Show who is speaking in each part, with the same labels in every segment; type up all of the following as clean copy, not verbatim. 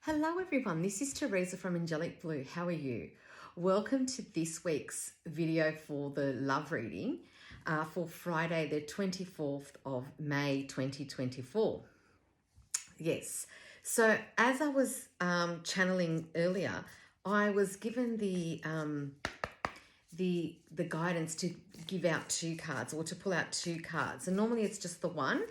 Speaker 1: Hello everyone, this is Teresa from Angelic Blue. How are you? Welcome to this week's video for the love reading for Friday the 24th of May 2024. Yes, so as I was channeling earlier, I was given the guidance to give out two cards or to pull out two cards, and normally it's just the one,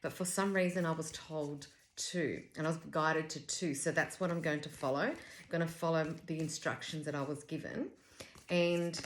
Speaker 1: but for some reason I was told two and I was guided to two, so that's what I'm going to follow. I'm going to follow the instructions that I was given. And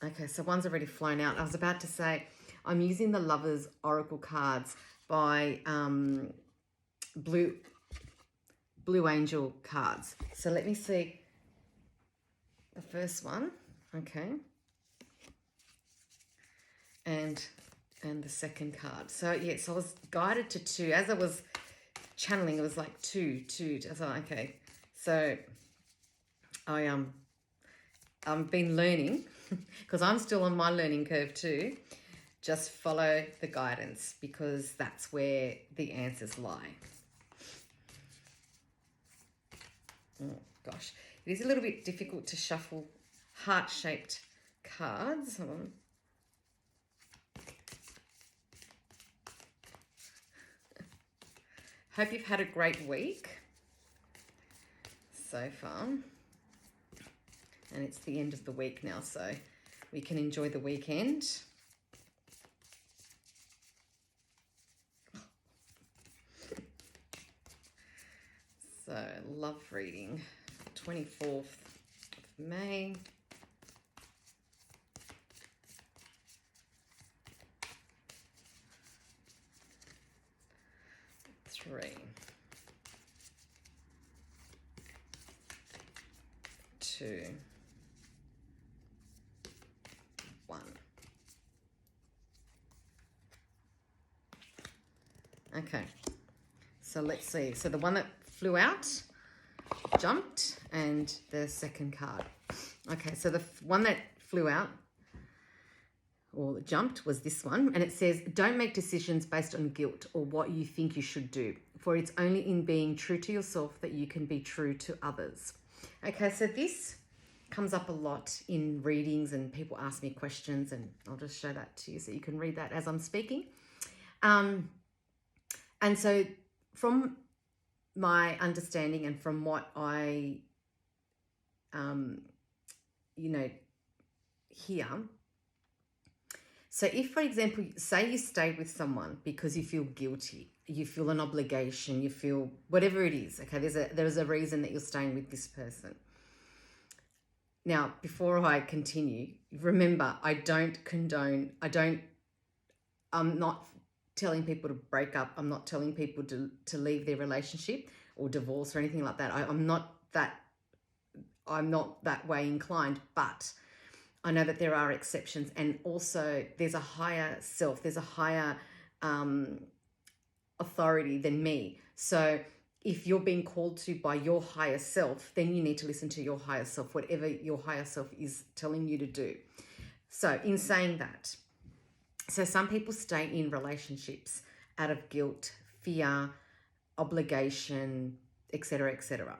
Speaker 1: okay, so one's already flown out. I was about to say I'm using the Lovers Oracle cards by Blue Angel cards. So let me see the first one. Okay, and the second card. So yes, I was guided to two. As I was channeling, it was like two. I thought, okay, so I've been learning because I'm still on my learning curve too. Just follow the guidance because that's where the answers lie. Oh gosh, it is a little bit difficult to shuffle heart-shaped cards. Hold on. Hope you've had a great week so far. And it's the end of the week now, so we can enjoy the weekend. So, love reading, 24th of May. Three, two, one. Okay, so let's see. So the one that flew out jumped, and the second card. Okay, so the one that flew out or jumped was this one, and it says, don't make decisions based on guilt or what you think you should do, for it's only in being true to yourself that you can be true to others. Okay, so this comes up a lot in readings and people ask me questions, and I'll just show that to you so you can read that as I'm speaking. And so from my understanding and from what I, hear, so if, for example, say you stay with someone because you feel guilty, you feel an obligation, you feel whatever it is, okay, there's a reason that you're staying with this person. Now, before I continue, remember, I'm not telling people to break up. I'm not telling people to leave their relationship or divorce or anything like that. I'm not that way inclined, but I know that there are exceptions, and also there's a higher self, there's a higher authority than me. So if you're being called to by your higher self, then you need to listen to your higher self, whatever your higher self is telling you to do. So in saying that, so some people stay in relationships out of guilt, fear, obligation, etc., etc.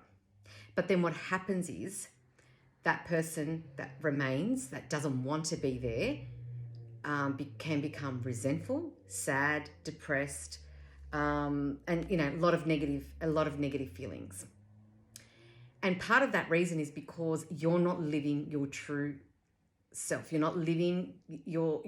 Speaker 1: But then what happens is that person that remains, that doesn't want to be there, can become resentful, sad, depressed, and a lot of negative feelings. And part of that reason is because you're not living your true self. You're not living your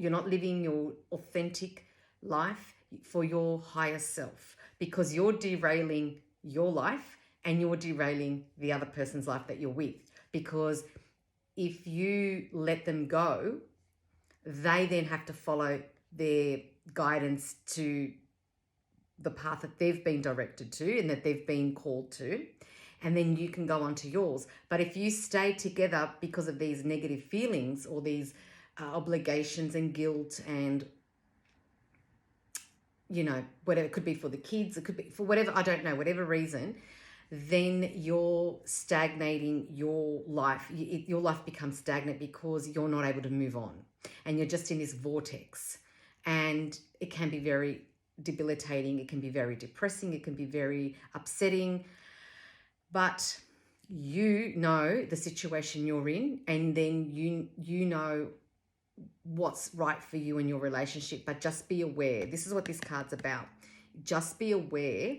Speaker 1: authentic life for your higher self, because you're derailing your life and you're derailing the other person's life that you're with. Because if you let them go, they then have to follow their guidance to the path that they've been directed to and that they've been called to, and then you can go on to yours. But if you stay together because of these negative feelings or these obligations and guilt and, whatever, it could be for the kids, it could be for whatever, I don't know, whatever reason, then you're stagnating your life. Your life becomes stagnant because you're not able to move on. And you're just in this vortex. And it can be very debilitating. It can be very depressing. It can be very upsetting. but you know the situation you're in, and then you know what's right for you in your relationship. But just be aware. This is what this card's about. Just be aware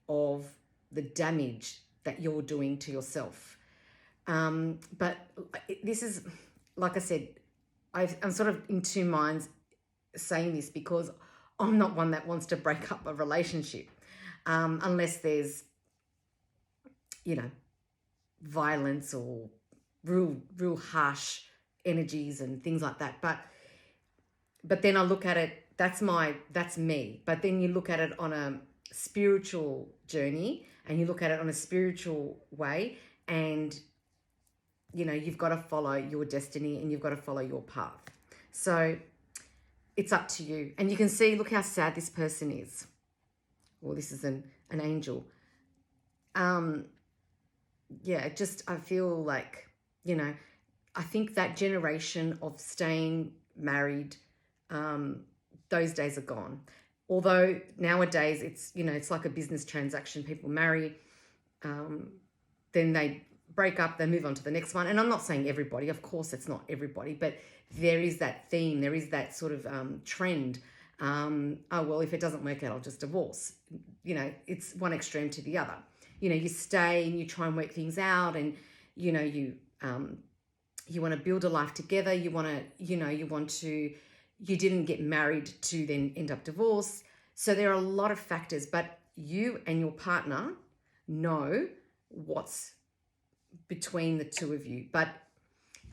Speaker 1: of the damage that you're doing to yourself. But this is, like I said, I'm sort of in two minds saying this, because I'm not one that wants to break up a relationship, unless there's, violence or real harsh energies and things like that. But then I look at it, that's me. But then you look at it on a spiritual journey, and you look at it on a spiritual way, and you've got to follow your destiny, and you've got to follow your path. So it's up to you. And you can see, look how sad this person is. Well, this is an angel. I feel like, I think that generation of staying married, those days are gone. Although nowadays it's like a business transaction. People marry, then they break up, they move on to the next one. And I'm not saying everybody, of course it's not everybody, but there is that theme, there is that sort of trend. If it doesn't work out, I'll just divorce. It's one extreme to the other. You stay and you try and work things out, and you want to build a life together. You didn't get married to then end up divorced. So there are a lot of factors, but you and your partner know what's between the two of you. But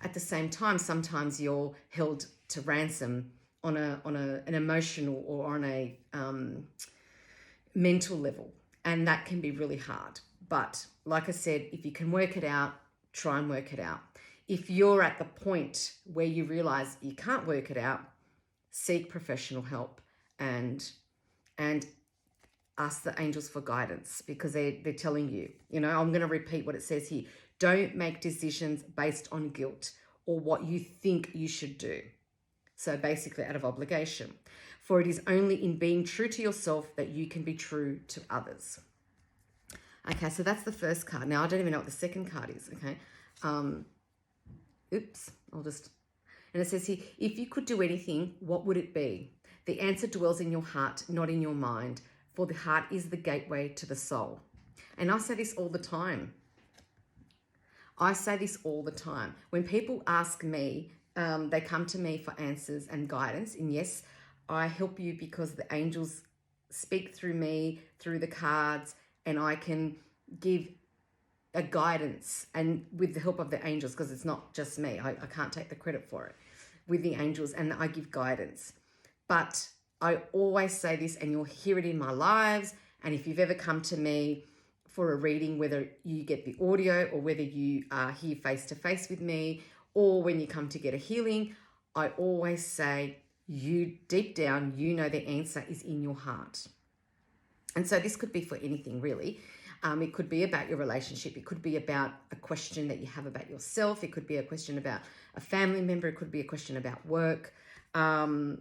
Speaker 1: at the same time, sometimes you're held to ransom on an emotional or on a mental level. And that can be really hard. But like I said, if you can work it out, try and work it out. If you're at the point where you realize you can't work it out, seek professional help and ask the angels for guidance, because they're telling you, I'm going to repeat what it says here. Don't make decisions based on guilt or what you think you should do. So basically out of obligation. For it is only in being true to yourself that you can be true to others. Okay, so that's the first card. Now, I don't even know what the second card is, okay? And it says here, if you could do anything, what would it be? The answer dwells in your heart, not in your mind, for the heart is the gateway to the soul. And I say this all the time. When people ask me, they come to me for answers and guidance, and yes, I help you because the angels speak through me, through the cards, and I can give a guidance, and with the help of the angels, because it's not just me. I can't take the credit for it. With the angels, and I give guidance. But I always say this, and you'll hear it in my lives, and if you've ever come to me for a reading, whether you get the audio or whether you are here face-to-face with me, or when you come to get a healing, I always say, you deep down, the answer is in your heart. And so this could be for anything, really. It could be about your relationship. It could be about a question that you have about yourself. It could be a question about a family member. It could be a question about work. And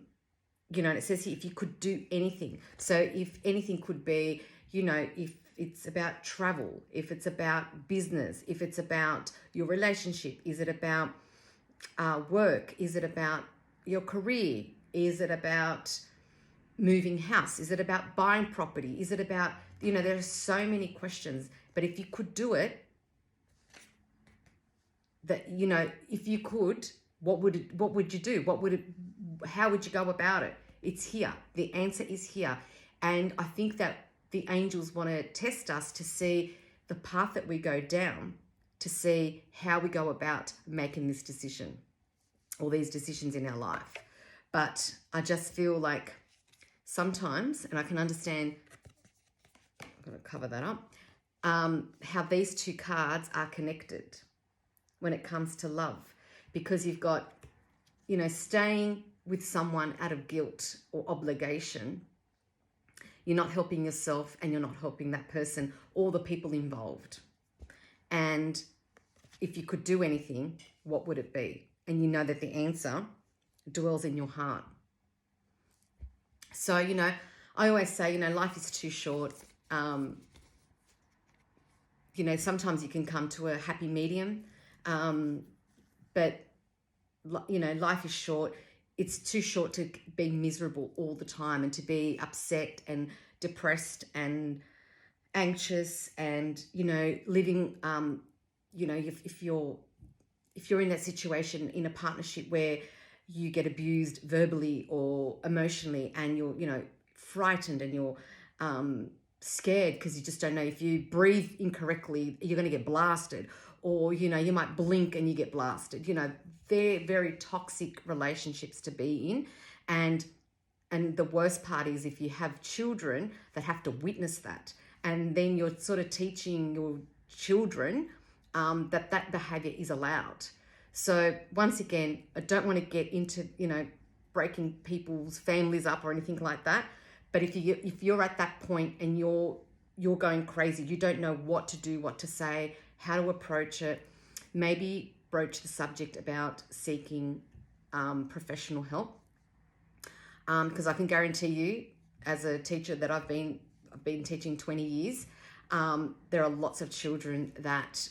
Speaker 1: it says here, if you could do anything. So if anything could be, if it's about travel, if it's about business, if it's about your relationship, is it about work? Is it about your career? Is it about moving house? Is it about buying property? Is it about, there are so many questions, but if you could do it, if you could, what would you do? How would you go about it? It's here. The answer is here. And I think that the angels want to test us to see the path that we go down, to see how we go about making this decision or these decisions in our life. But I just feel like sometimes, and I can understand, I'm going to cover that up, how these two cards are connected when it comes to love. Because you've got, staying with someone out of guilt or obligation, you're not helping yourself and you're not helping that person or the people involved. And if you could do anything, what would it be? And you know that the answer dwells in your heart. So, I always say, life is too short. sometimes you can come to a happy medium, but life is short. It's too short to be miserable all the time and to be upset and depressed and anxious and living. If you're in that situation in a partnership where you get abused verbally or emotionally, and you're frightened, and you're scared because you just don't know, if you breathe incorrectly you're going to get blasted, or you might blink and you get blasted. They're very toxic relationships to be in. And the worst part is if you have children that have to witness that, and then you're sort of teaching your children that behavior is allowed. So once again, I don't want to get into breaking people's families up or anything like that. But if you're at that point and you're going crazy, you don't know what to do, what to say, how to approach it, maybe broach the subject about seeking professional help. Because I can guarantee you, as a teacher that I've been teaching 20 years, there are lots of children that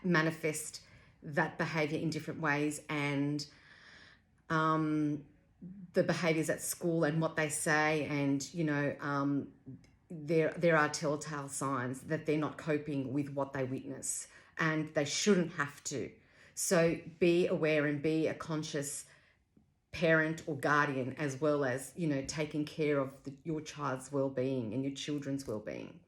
Speaker 1: manifest that behavior in different ways, and the behaviors at school and what they say, and there are telltale signs that they're not coping with what they witness, and they shouldn't have to. So be aware and be a conscious parent or guardian, as well as taking care of your child's well-being and your children's well-being.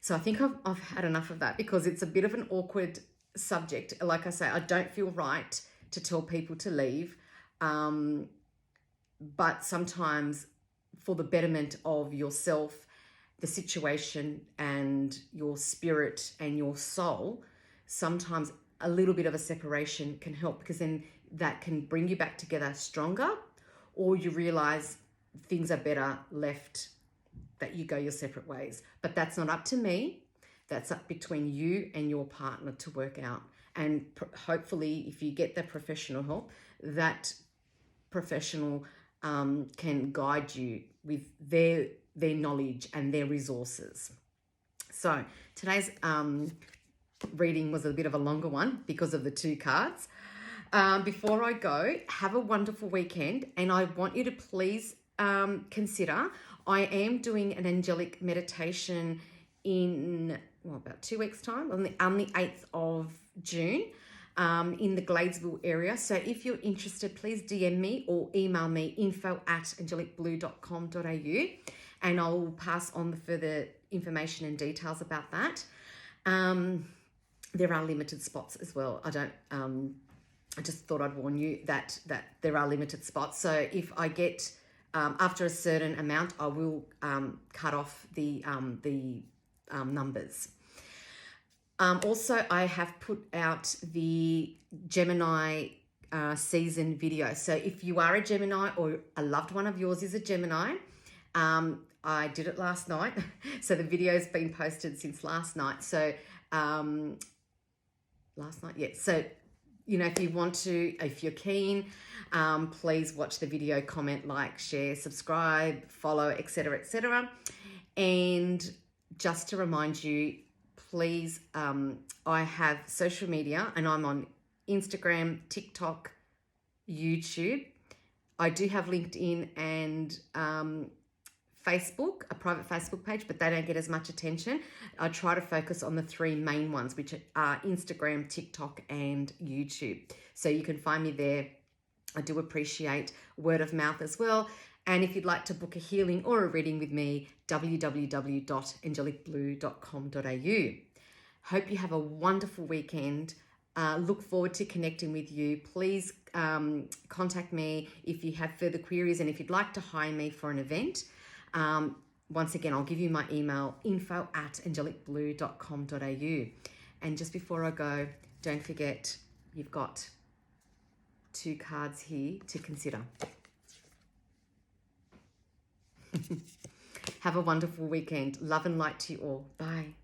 Speaker 1: So I think I've had enough of that, because it's a bit of an awkward subject. Like I say, I don't feel right to tell people to leave, but sometimes for the betterment of yourself, the situation, and your spirit and your soul, sometimes a little bit of a separation can help, because then that can bring you back together stronger, or you realize things are better left, that you go your separate ways. But that's not up to me. That's up between you and your partner to work out. And hopefully, if you get that professional help, that professional can guide you with their knowledge and their resources. So today's reading was a bit of a longer one because of the 2 cards. Before I go, have a wonderful weekend, and I want you to please consider, I am doing an angelic meditation in about 2 weeks' time, on the 8th of June, in the Gladesville area. So if you're interested, please DM me or email me, info@angelicblue.com.au, and I'll pass on the further information and details about that. There are limited spots as well. I just thought I'd warn you that there are limited spots. So if I get after a certain amount, I will cut off the numbers. Also, I have put out the Gemini season video. So if you are a Gemini, or a loved one of yours is a Gemini, I did it last night. So the video's been posted since last night. So last night, yeah. So if you want to, if you're keen, please watch the video, comment, like, share, subscribe, follow, etc., etc. And just to remind you, please, I have social media, and I'm on Instagram, TikTok, YouTube. I do have LinkedIn and Facebook, a private Facebook page, but they don't get as much attention. I try to focus on the 3 main ones, which are Instagram, TikTok, and YouTube. So you can find me there. I do appreciate word of mouth as well. And if you'd like to book a healing or a reading with me, www.angelicblue.com.au. Hope you have a wonderful weekend. Look forward to connecting with you. Please contact me if you have further queries, and if you'd like to hire me for an event. Once again, I'll give you my email, info@angelicblue.com.au. And just before I go, don't forget, you've got 2 cards here to consider. Have a wonderful weekend. Love and light to you all. Bye.